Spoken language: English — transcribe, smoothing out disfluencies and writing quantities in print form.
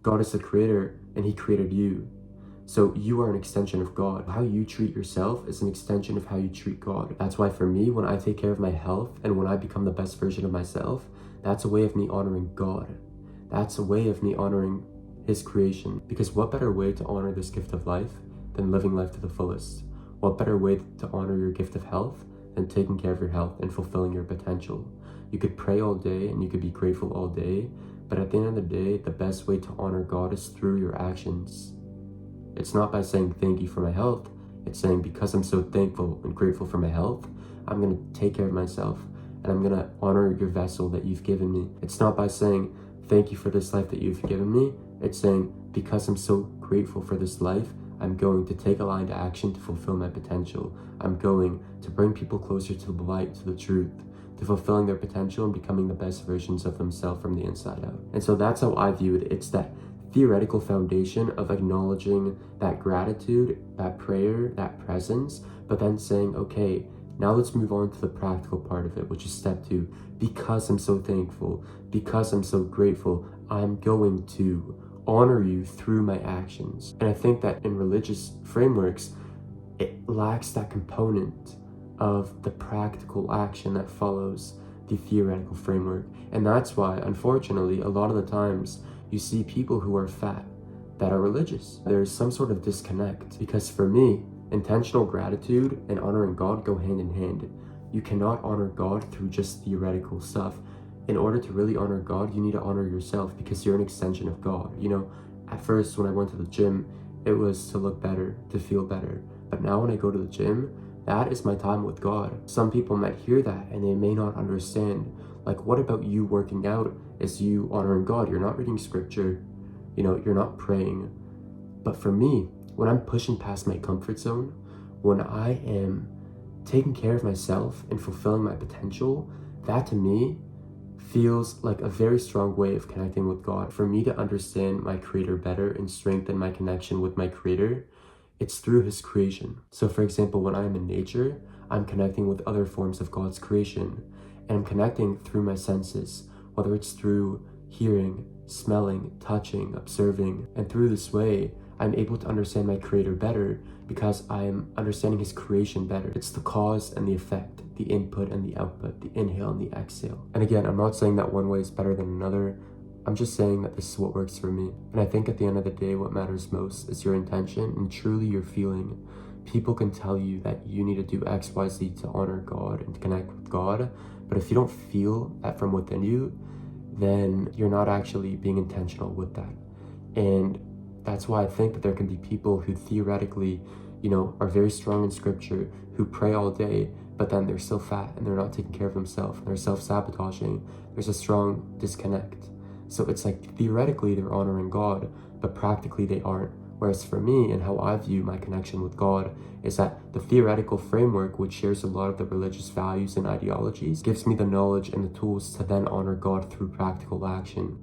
God is the creator and he created you. So you are an extension of God. How you treat yourself is an extension of how you treat God. That's why for me, when I take care of my health and when I become the best version of myself, that's a way of me honoring God. That's a way of me honoring his creation. Because what better way to honor this gift of life than living life to the fullest? What better way to honor your gift of health than taking care of your health and fulfilling your potential? You could pray all day and you could be grateful all day, but at the end of the day, the best way to honor God is through your actions. It's not by saying thank you for my health. It's saying because I'm so thankful and grateful for my health, I'm going to take care of myself and I'm going to honor your vessel that you've given me. It's not by saying thank you for this life that you've given me. It's saying because I'm so grateful for this life, I'm going to take aligned action to fulfill my potential. I'm going to bring people closer to the light, to the truth, to fulfilling their potential and becoming the best versions of themselves from the inside out. And so that's how I view it. It's that theoretical foundation of acknowledging that gratitude, that prayer, that presence, but then saying, okay, now let's move on to the practical part of it, which is step 2. Because I'm so thankful, because I'm so grateful, I'm going to honor you through my actions. And I think that in religious frameworks, it lacks that component of the practical action that follows the theoretical framework. And that's why, unfortunately, a lot of the times you see people who are fat that are religious. There's some sort of disconnect, because for me, intentional gratitude and honoring God go hand in hand. You cannot honor God through just theoretical stuff. In order to really honor God, you need to honor yourself, because you're an extension of God. You know, at first when I went to the gym, it was to look better, to feel better. But now when I go to the gym, that is my time with God. Some people might hear that and they may not understand. Like, what about you working out is you honoring God? You're not reading scripture, you know, you're not praying. But for me, when I'm pushing past my comfort zone, when I am taking care of myself and fulfilling my potential, that to me feels like a very strong way of connecting with God. For me to understand my creator better and strengthen my connection with my creator, it's through his creation. So for example, when I am in nature, I'm connecting with other forms of God's creation, and I'm connecting through my senses, whether it's through hearing, smelling, touching, observing. And through this way, I'm able to understand my creator better because I am understanding his creation better. It's the cause and the effect, the input and the output, the inhale and the exhale. And again, I'm not saying that one way is better than another. I'm just saying that this is what works for me. And I think at the end of the day, what matters most is your intention and truly your feeling. People can tell you that you need to do X, Y, Z to honor God and to connect with God. But if you don't feel that from within you, then you're not actually being intentional with that. And that's why I think that there can be people who theoretically, you know, are very strong in scripture, who pray all day, but then they're still fat and they're not taking care of themselves and they're self-sabotaging. There's a strong disconnect. So it's like theoretically they're honoring God, but practically they aren't. Whereas for me and how I view my connection with God is that the theoretical framework, which shares a lot of the religious values and ideologies, gives me the knowledge and the tools to then honor God through practical action.